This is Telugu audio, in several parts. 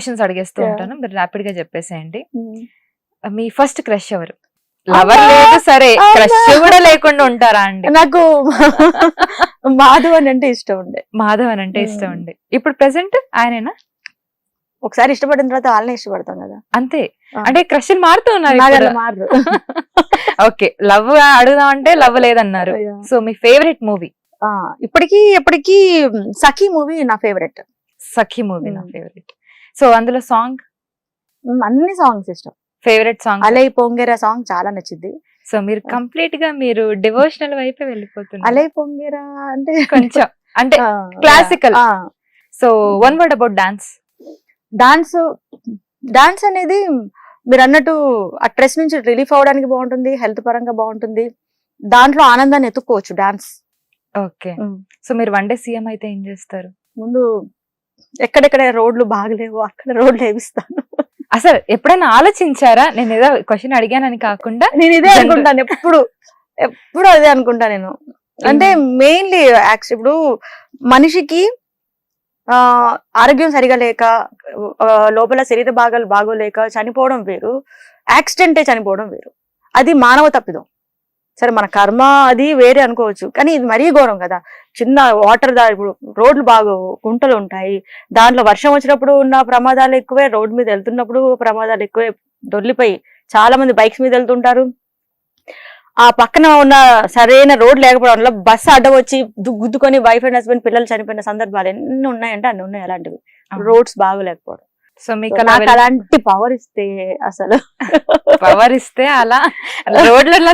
క్వశ్చన్స్ అడిగేస్తూ ఉంటాను, మీరు ర్యాపిడ్ గా చెప్పేసేయండి. మీ ఫస్ట్ క్రష్ ఎవరు? లవర్ లేదు సరే, క్రష్ కూడా లేకుండా ఉంటారా అండి? నాకు మాధవన్ అంటే ఇష్టం ఉండే. మాధవన్ అంటే ఇష్టం ఉండే. ఇప్పుడు ప్రెసెంట్ ఆయనేనా? ఒకసారి ఇష్టపడిన తర్వాత వాళ్ళనే ఇష్టపడతాం కదా, అంతే. అంటే క్రష్ మారుతూ ఉన్నారు. మారు. ఓకే, లవ్ అడుగుదాం అంటే లవ్ లేదన్నారు. సో మీ ఫేవరెట్ మూవీ? ఇప్పటికీ సఖీ మూవీ నా ఫేవరెట్. సఖీ మూవీ నా ఫేవరెట్. సో అందులో సాంగ్? అన్ని సాంగ్స్ ఇష్టం. ఫేవరెట్ సాంగ్ అలై పొంగేరా సాంగ్ చాలా నచ్చింది. సో మీరు కంప్లీట్ గా మీరు డివోషనల్ వైపే వెళ్ళిపోతున్నారు. అలై పొంగేరా అంటే కొంచెం అంటే classical. So one word about dance అనేది మీరు అన్నట్టు ఆ స్ట్రెస్ నుంచి రిలీఫ్ అవడానికి బాగుంటుంది, హెల్త్ పరంగా బాగుంటుంది, దాంట్లో ఆనందాన్ని ఎత్తుక్కోవచ్చు డాన్స్. ఓకే. సో మీరు వన్ డే సీఎం అయితే ఏం చేస్తారు? ముందు ఎక్కడెక్కడ రోడ్లు బాగలేవు అక్కడ రోడ్లు వేపిస్తాను. అసలు ఎప్పుడైనా ఆలోచించారా? నేను ఏదో క్వశ్చన్ అడిగానని కాకుండా నేను ఇదే అనుకుంటాను, ఎప్పుడు అదే అనుకుంటా నేను. అంటే మెయిన్లీ ఇప్పుడు మనిషికి ఆరోగ్యం సరిగా లేక, లోపల శరీర భాగాలు బాగోలేక చనిపోవడం వేరు, యాక్సిడెంటే చనిపోవడం వేరు. అది మానవ తప్పిదం. సరే మన కర్మ అది వేరే అనుకోవచ్చు, కానీ ఇది మరీ ఘోరం కదా. చిన్న వాటర్ ఇప్పుడు రోడ్లు గుంటలు ఉంటాయి, దాంట్లో వర్షం వచ్చినప్పుడు ఉన్న ప్రమాదాలు ఎక్కువే, రోడ్డు మీద వెళ్తున్నప్పుడు ప్రమాదాలు ఎక్కువే. దొర్లిపోయి చాలా మంది బైక్స్ మీద వెళ్తుంటారు, ఆ పక్కన ఉన్న సరైన రోడ్ లేకపోవడం వల్ల బస్సు అడ్డం వచ్చి గుద్దుకొని వైఫ్ అండ్ హస్బెండ్ పిల్లలు చనిపోయిన సందర్భాలు ఎన్ని ఉన్నాయంటే అన్ని ఉన్నాయి అలాంటివి, రోడ్స్ బాగోలేకపోవడం. సో మీకు అలాంటి పవర్ ఇస్తే, అసలు పవర్ ఇస్తే అలా రోడ్లలో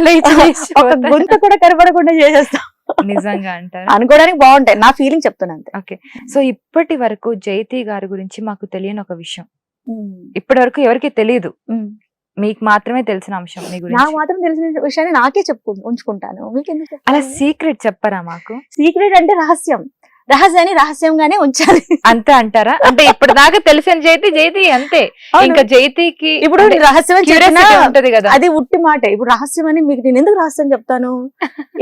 గుంత కూడా కనపడకుండా చేసేస్తాం. నిజంగా అంటారు, అనుకోవడానికి బాగుంటాయి. నా ఫీలింగ్ చెప్తున్నాను అంతే. ఓకే. సో ఇప్పటి వరకు జయతి గారి గురించి మాకు తెలియని ఒక విషయం, ఇప్పటి వరకు ఎవరికి తెలియదు, మీకు మాత్రమే తెలిసిన అంశం మీ గురించి. నాకు మాత్రం తెలిసిన విషయాన్ని నాకే ఉంచుకుంటాను, మీకు ఎందుకు? అలా సీక్రెట్ చెప్పరా మాకు? సీక్రెట్ అంటే రహస్యాన్ని రహస్యంగానే ఉంచాలి అంతే అంటారా? అంటే ఇప్పుడు దాకా తెలిసిన జయతి అంతే, ఇంకా జయతికి ఇప్పుడు రహస్యం ఉంటది కదా, అది ఉట్టి మాట. ఇప్పుడు రహస్యం అని మీకు నేను ఎందుకు రహస్యం చెప్తాను?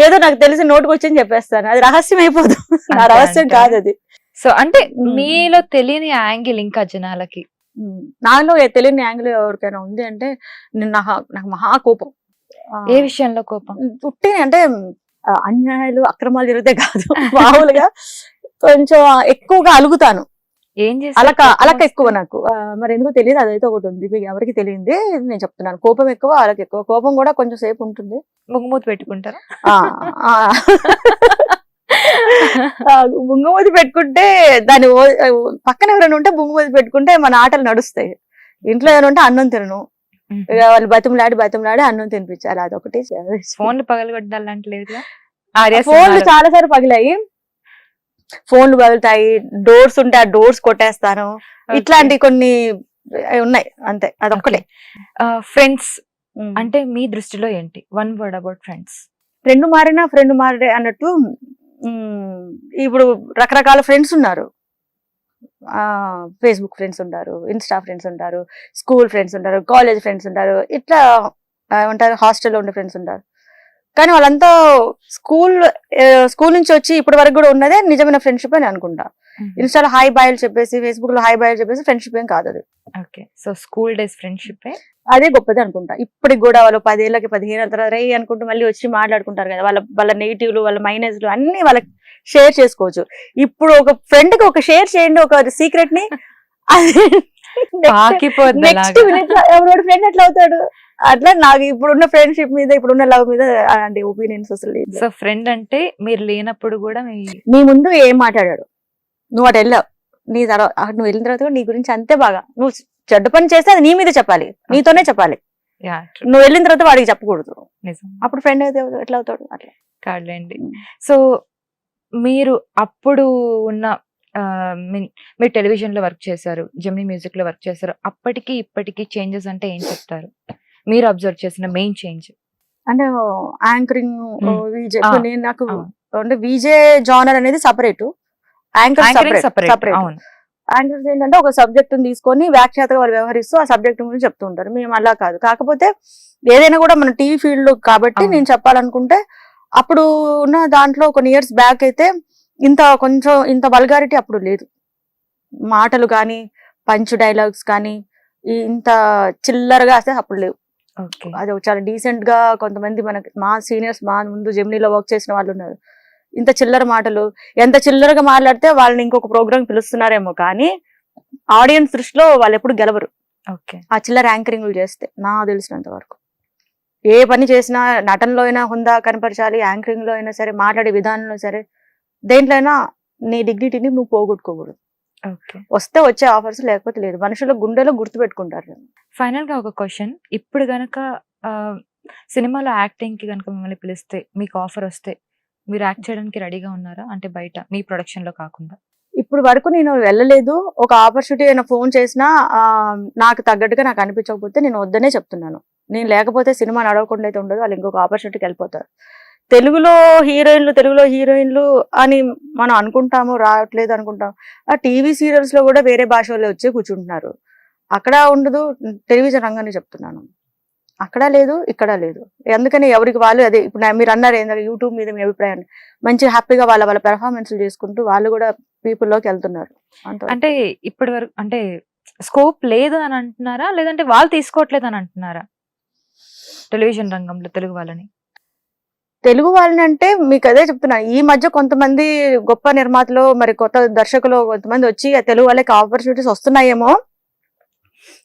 ఏదో నాకు తెలిసిన నోటుకు వచ్చి చెప్పేస్తాను, అది రహస్యం అయిపోదు, నా రహస్యం కాదు అది. సో అంటే మీలో తెలియని యాంగిల్ ఇంకా జనాలకి, నాలో తెలియని యాంగిల్ ఎవరికైనా ఉంది అంటే నాకు మహా కోపం. ఏ విషయంలో కోపం? ఉట్టి అంటే అన్యాయాలు అక్రమాలు జరిగితే కాదు, మామూలుగా కొంచెం ఎక్కువగా అలుగుతాను. ఏం చేసి అలక ఎక్కువ నాకు, మరి ఎందుకో తెలియదు, అదైతే ఒకటి ఉంది, మీకు ఎవరికి తెలియదు నేను చెప్తున్నాను. కోపం ఎక్కువ, అలక ఎక్కువ. కోపం కూడా కొంచెం సేపు ఉంటుంది. ముగ్గుమూతి పెట్టుకుంటారా? బుంగమూతి పెట్టుకుంటే దాని పక్కన ఎవరైనా ఉంటే బుంగమూతి పెట్టుకుంటే మన ఆటలు నడుస్తాయి. ఇంట్లో ఏమైనా ఉంటే అన్నం తినను, వాళ్ళు బతిమలాడి అన్నం తినిపించాలి, అదొకటి. ఫోన్లు పగలగొట్టాలంటలేదు, ఫోన్లు చాలా సార్లు పగిలాయి, ఫోన్లు పగులుతాయి, డోర్స్ ఉంటే ఆ డోర్స్ కొట్టేస్తాను, ఇట్లాంటి కొన్ని ఉన్నాయి అంతే, అదొక్కటే. ఫ్రెండ్స్ అంటే మీ దృష్టిలో ఏంటి? One word about friends. Friend మారే అన్నట్టు, ఇప్పుడు రకరకాల ఫ్రెండ్స్ ఉన్నారు. ఫేస్బుక్ ఫ్రెండ్స్ ఉంటారు, ఇన్స్టా ఫ్రెండ్స్ ఉంటారు, స్కూల్ ఫ్రెండ్స్ ఉంటారు, కాలేజ్ ఫ్రెండ్స్ ఉంటారు, ఇట్లా ఏమంటారు హాస్టల్లో ఉండే ఫ్రెండ్స్ ఉంటారు. కానీ వాళ్ళంతా స్కూల్ నుంచి వచ్చి ఇప్పటి వరకు కూడా ఉన్నదే నిజమైన ఫ్రెండ్షిప్ అని అనుకుంటా. ఇన్స్టాలో హాయ్ బాయ్లు చెప్పేసి, ఫేస్బుక్ లో హాయ్ బాయ్లు చెప్పేసి ఫ్రెండ్షిప్ ఏం కాదు అది. Okay. So school days friendship అదే గొప్పది అనుకుంటా. ఇప్పటికి కూడా వాళ్ళు 10 ఏళ్ళకి 15 ఏళ్ళ తర్వాత రే అనుకుంటూ మళ్ళీ వచ్చి మాట్లాడుకుంటారు కదా, వాళ్ళ నెగిటివ్లు వాళ్ళ మైనస్లు అన్ని వాళ్ళకి షేర్ చేసుకోవచ్చు. ఇప్పుడు ఒక ఫ్రెండ్ కి ఒక షేర్ చేయండి ఒక సీక్రెట్ ని, నెక్స్ట్ మినిట్ ఎవరోడు ఫ్రెండ్ ఎట్లా అవుతాడు? అట్లా నాకు ఇప్పుడున్న ఫ్రెండ్షిప్ మీద, ఇప్పుడున్న లవ్ మీద అలాంటి ఒపీనియన్స్ అసలు. సో ఫ్రెండ్ అంటే మీరు లేనప్పుడు కూడా నీ ముందు ఏం మాట్లాడాడు, నువ్వు అటు వెళ్ళావు, నీ తర్వాత నువ్వు వెళ్ళిన తర్వాత నీ గురించి అంతే బాగా, నువ్వు చెడ్డ పని చేస్తే అది నీ మీద చెప్పాలి, నీతోనే చెప్పాలి, నువ్వు వెళ్ళిన తర్వాత వాడికి చెప్పకూడదు. అప్పుడు ఫ్రెండ్ అయితే ఎట్లా అవుతాడు? అట్లా కాదులేండి. సో మీరు అప్పుడు ఉన్న మీరు టెలివిజన్ లో వర్క్ చేశారు, జెమినీ మ్యూజిక్ లో వర్క్ చేశారు, అప్పటికి ఇప్పటికి చేంజెస్ అంటే ఏం చెప్తారు? మీరు అబ్జర్వ్ చేసిన మెయిన్ చేంజ్ అంటే యాంకరింగ్, నేను నాకు అంటే విజే జానర్ అనేది సపరేట్, యాంకర్ సపరేట్. యాంకర్స్ ఏంటంటే ఒక సబ్జెక్ట్ తీసుకొని వ్యాఖ్యాతగా వాళ్ళు వ్యవహరిస్తూ ఆ సబ్జెక్ట్ గురించి చెప్తూ ఉంటారు. మేము అలా కాదు. కాకపోతే ఏదైనా కూడా మన టీవీ ఫీల్డ్ కాబట్టి నేను చెప్పాలనుకుంటే, అప్పుడు ఉన్న దాంట్లో కొన్ని ఇయర్స్ బ్యాక్ అయితే ఇంత వల్గారిటీ అప్పుడు లేదు. మాటలు కానీ పంచ్ డైలాగ్స్ కానీ ఇంత చిల్లరగా అసలు అప్పుడు లేవు. ఓకే. అది చాలా డీసెంట్ గా కొంతమంది మనకి మా సీనియర్స్ మా ముందు జెమినీలో వర్క్ చేసిన వాళ్ళు ఉన్నారు. ఇంత చిల్లర మాటలు, ఎంత చిల్లరగా మాట్లాడితే వాళ్ళని ఇంకొక ప్రోగ్రామ్ పిలుస్తున్నారేమో కానీ ఆడియన్స్ దృష్టిలో వాళ్ళు ఎప్పుడు గెలవరు ఓకే. ఆ చిల్లర యాంకరింగ్లు చేస్తే. నాకు తెలిసినంత వరకు ఏ పని చేసినా నటనలో అయినా హుందా కనపరచాలి, యాంకరింగ్ లో అయినా సరే, మాట్లాడే విధానంలో సరే, దేంట్లో అయినా నీ డిగ్నిటీని నువ్వు పోగొట్టుకోకూడదు. ఓకే. వస్తే వచ్చే ఆఫర్స్, లేకపోతే లేదు. మనుషుల గుండెలో గుర్తు పెట్టుకుంటారు. ఫైనల్ గా ఒక క్వశ్చన్, ఇప్పుడు గనక సినిమాలో యాక్టింగ్ కి గనక మిమ్మల్ని పిలిస్తే, మీకు ఆఫర్ వస్తే మీరు యాక్ట్ చేయడానికి రెడీగా ఉన్నారా? అంటే బయట మీ ప్రొడక్షన్ లో కాకుండా. ఇప్పుడు వరకు నేను వెళ్ళలేదు. ఒక ఆపర్చునిటీ అయినా ఫోన్ చేసినా నాకు తగ్గట్టుగా నాకు అనిపించకపోతే నేను వద్దనే చెప్తున్నాను. నేను లేకపోతే సినిమా నడవకుండా అయితే ఉండదు, వాళ్ళు ఇంకొక ఆపర్చునిటీకి వెళ్ళిపోతారు. తెలుగులో హీరోయిన్లు అని మనం అనుకుంటాము, రావట్లేదు అనుకుంటాం. ఆ టీవీ సీరియల్స్ లో కూడా వేరే భాష వాళ్ళు వచ్చి కూర్చుంటున్నారు. అక్కడ ఉండదు. టెలివిజన్ రంగాన్ని చెప్తున్నాను, అక్కడ లేదు, ఇక్కడ లేదు. అందుకని ఎవరికి వాళ్ళు అదే. ఇప్పుడు మీరు అన్నారు ఏంటంటే యూట్యూబ్ మీద మీ అభిప్రాయాన్ని, మంచి హ్యాపీగా వాళ్ళ పెర్ఫార్మెన్స్ చేసుకుంటూ వాళ్ళు కూడా పీపుల్ లోకి వెళ్తున్నారు. అంటే ఇప్పటి వరకు అంటే స్కోప్ లేదు అని అంటున్నారా, లేదంటే వాళ్ళు తీసుకోవట్లేదు అని అంటున్నారా టెలివిజన్ రంగంలో తెలుగు వాళ్ళని? తెలుగు వాళ్ళని అంటే మీకు అదే చెప్తున్నాను. ఈ మధ్య కొంతమంది గొప్ప నిర్మాతలు, మరి కొత్త దర్శకులు కొంతమంది వచ్చి తెలుగు వాళ్ళకి ఆపర్చునిటీస్ వస్తున్నాయేమో,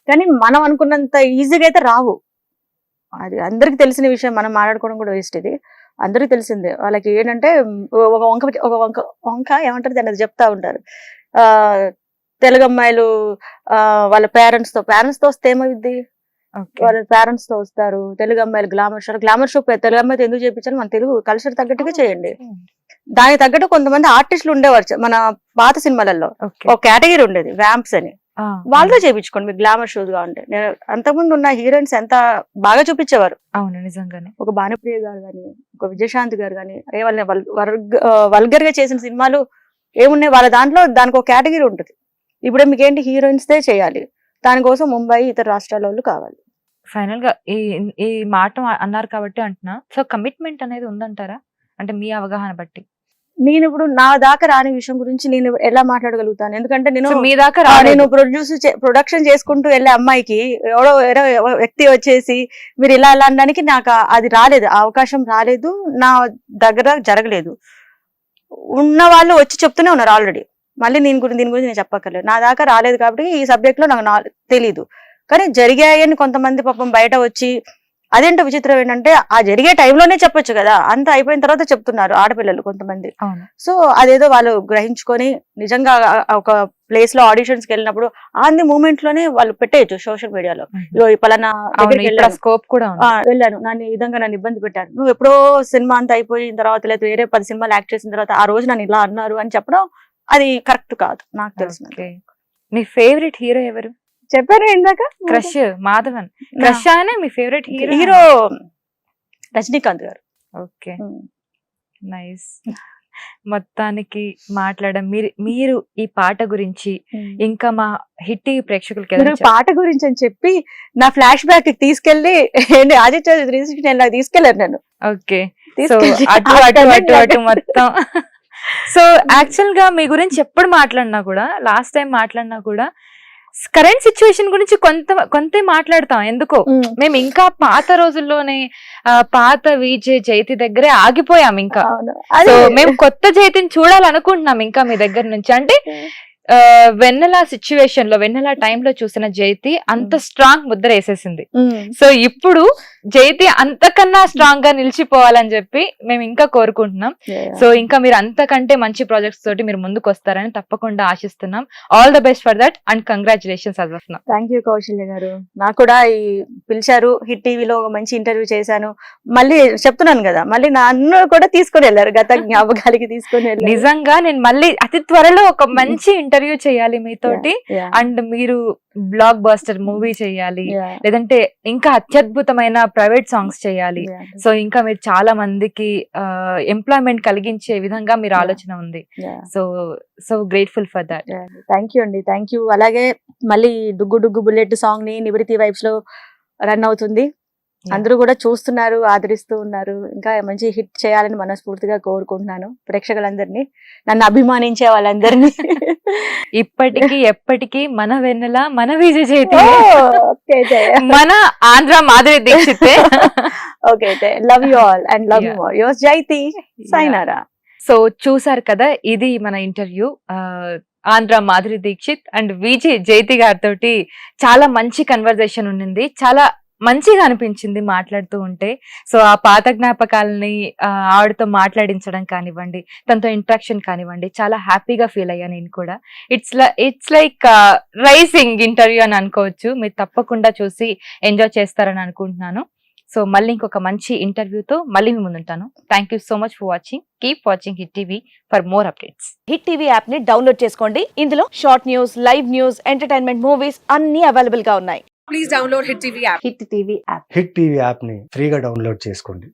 కానీ మనం అనుకున్నంత ఈజీగా అయితే రావు. అది అందరికి తెలిసిన విషయం, మనం మాట్లాడుకోవడం కూడా వేస్ట్. ఇది అందరికి తెలిసిందే. వాళ్ళకి ఏంటంటే ఒక వంక ఏమంటారు దాన్ని, అది చెప్తా ఉంటారు. తెలుగు అమ్మాయిలు వాళ్ళ పేరెంట్స్ తో వస్తే ఏమైంది, వాళ్ళ పేరెంట్స్ తో వస్తారు. తెలుగు అమ్మాయిలు గ్లామర్ షో తెలుగు అమ్మాయితో ఎందుకు చేయించాలి? మన తెలుగు కల్చర్ తగ్గట్టుగా చేయండి. దానికి తగ్గట్టు కొంతమంది ఆర్టిస్టులు ఉండేవారు మన పాత సినిమాలలో. ఒక కేటగిరీ ఉండేది వ్యాంప్స్ అని, వాళ్ళతో చేయించుకోండి మీరు గ్లామర్ షోస్ గా ఉంటే. నేను అంతకుముందు ఉన్న హీరోయిన్స్ ఎంత బాగా చూపించేవారు. అవును, నిజంగానే. ఒక భానుప్రియ గారు కానీ, ఒక విజయశాంతి గారు కానీ, వాళ్ళని వల్గర్ గా చేసిన సినిమాలు ఏమున్నాయి వాళ్ళ దాంట్లో. దానికి ఒక కేటగిరీ ఉంటుంది. ఇప్పుడు మీకు ఏంటి, హీరోయిన్స్ దే చేయాలి, దానికోసం ముంబై ఇతర రాష్ట్రాల వాళ్ళు కావాలి. ఫైనల్ గా ఈ మాట అన్నారు కాబట్టి అంటున్నా, సో కమిట్మెంట్ అనేది ఉందంటారా? అంటే మీ అవగాహన బట్టి. నేను ఇప్పుడు నా దాకా రాని విషయం గురించి నేను ఎలా మాట్లాడగలుగుతాను? ఎందుకంటే మీ దాకా నేను ప్రొడక్షన్ చేసుకుంటూ వెళ్ళే అమ్మాయికి ఎవరో వ్యక్తి వచ్చేసి మీరు ఇలా అనడానికి నాకు అది రాలేదు, అవకాశం రాలేదు, నా దగ్గర జరగలేదు. ఉన్న వాళ్ళు వచ్చి చెప్తూనే ఉన్నారు ఆల్రెడీ. మళ్ళీ దీని గురించి నేను చెప్పక్కర్లేదు. నా దాకా రాలేదు కాబట్టి ఈ సబ్జెక్ట్ లో నాకు తెలీదు. కానీ జరిగాయని కొంతమంది పాపం బయట వచ్చి, అదేంటో విచిత్రం ఏంటంటే ఆ జరిగే టైంలోనే చెప్పొచ్చు కదా, అంత అయిపోయిన తర్వాత చెప్తున్నారు ఆడపిల్లలు కొంతమంది. సో అదేదో వాళ్ళు గ్రహించుకొని నిజంగా ఒక ప్లేస్ లో ఆడిషన్స్ కి వెళ్ళినప్పుడు ఆన్ ది మూమెంట్ లోనే వాళ్ళు పెట్టేయచ్చు సోషల్ మీడియాలో. పలానా స్కోప్ కూడా వెళ్ళాను, నన్ను ఈ విధంగా నన్ను ఇబ్బంది పెట్టారు, నువ్వు ఎప్పుడో సినిమా అంతా అయిపోయిన తర్వాత లేదా వేరే 10 సినిమాలు యాక్ట్ చేసిన తర్వాత ఆ రోజు నన్ను ఇలా అన్నారు అని చెప్పడం అది కరెక్ట్ కాదు నాకు తెలిసిన. మీ ఫేవరెట్ హీరో ఎవరు? చెప్పారు ఇందాక, క్రష్ మాధవన్. క్రష్ అనే మీ ఫేవరెట్ హీరో రజనీకాంత్ గారు. Okay, nice. మొత్తానికి మాట్లాడడం మీరు ఈ పాట గురించి ఇంకా మా హిట్ టీవీ ప్రేక్షకులకి పాట గురించి అని చెప్పి నా ఫ్లాష్ బ్యాక్ తీసుకెళ్లి ఆదిత్య తీసుకెళ్లారు నన్ను. ఓకే, అటు మొత్తం. సో యాక్చువల్ గా మీ గురించి ఎప్పుడు మాట్లాడినా కూడా, లాస్ట్ టైం మాట్లాడినా కూడా కరెంట్ సిచ్యువేషన్ గురించి కొంత మాట్లాడతాం. ఎందుకో మేము ఇంకా పాత రోజుల్లోనే పాత విజే జైతి దగ్గరే ఆగిపోయాం. ఇంకా సో మేము కొత్త జైతిని చూడాలనుకుంటున్నాం ఇంకా మీ దగ్గర నుంచి. అంటే వెన్నెల సిచ్యువేషన్ లో, వెన్నెల టైంలో చూసిన జైతి అంత స్ట్రాంగ్ ముద్ర వేసేసింది. సో ఇప్పుడు జైతి అంతకన్నా స్ట్రాంగ్ గా నిలిచిపోవాలని చెప్పి మేము ఇంకా కోరుకుంటున్నాం. సో ఇంకా మీరు అంతకంటే మంచి ప్రాజెక్ట్స్ తోటి మీరు ముందుకు వస్తారని తప్పకుండా ఆశిస్తున్నాం. All the best for that and congratulations as of now. Thank you Kausalya గారు. నాకు కూడా ఈ పిలిచారు, హిట్ టీవీలో ఒక మంచి ఇంటర్వ్యూ చేశాను. మళ్ళీ చెప్తున్నాను కదా, మళ్ళీ నన్ను కూడా తీసుకొని వెళ్ళారు, గత జ్ఞాపకాలకి తీసుకొని వెళ్ళారు. నిజంగా నేను మళ్ళీ అతి త్వరలో ఒక మంచి ఇంటర్వ్యూ చేయాలి మీతోటి. అండ్ మీరు బ్లాక్ బస్టర్ మూవీ చేయాలి, లేదంటే ఇంకా అత్యద్భుతమైన ప్రైవేట్ సాంగ్స్ చేయాలి. సో ఇంకా మీరు చాలా మందికి ఎంప్లాయ్మెంట్ కలిగించే విధంగా మీరు ఆలోచన ఉంది. So grateful for that. Thank you అండి, థ్యాంక్ యూ. అలాగే మళ్ళీ డుగ్గు డుగ్గు బుల్లెట్ సాంగ్ ని నివృత్తి వైబ్స్ లో రన్ అవుతుంది. అందరూ కూడా చూస్తున్నారు, ఆదరిస్తూ ఉన్నారు. ఇంకా మంచి హిట్ చేయాలని మనస్ఫూర్తిగా కోరుకుంటున్నాను ప్రేక్షకులందరినీ, నన్ను అభిమానించే వాళ్ళందరినీ. ఇప్పటికీ ఎప్పటికీ మన వెన్నెల, మన విజయ్ జయతి, ఓకే మన ఆంధ్ర మాధురి దీక్షితే. Okay, love you all and love you more. Yours Jaithi. Sayonara. So చూసారు కదా, ఇది మన ఇంటర్వ్యూ. ఆంధ్ర మాధురి దీక్షిత్ అండ్ విజయ్ జయతి గారితో చాలా మంచి కన్వర్జేషన్ ఉండింది. చాలా మంచిగా అనిపించింది మాట్లాడుతూ ఉంటే. సో ఆ పాత జ్ఞాపకాలని ఆవిడతో మాట్లాడించడం కానివ్వండి, తనతో ఇంట్రాక్షన్ కానివ్వండి, చాలా హ్యాపీగా ఫీల్ అయ్యా నేను కూడా. ఇట్స్ లైక్ రైసింగ్ ఇంటర్వ్యూ అని అనుకోవచ్చు. మీరు తప్పకుండా చూసి ఎంజాయ్ చేస్తారని అనుకుంటున్నాను. సో మళ్ళీ ఇంకొక మంచి ఇంటర్వ్యూతో మళ్ళీ మీ ముందుంటాను. Thank you so much for watching. Keep watching Hit TV for more updates. Hit TV app ని డౌన్లోడ్ చేసుకోండి. ఇందులో short news, live news, entertainment movies అన్ని అవైలబుల్ గా ఉన్నాయి. Please download Hit TV app. Hit TV app. Hit TV యాప్ని ఫ్రీగా డౌన్లోడ్ చేసుకోండి.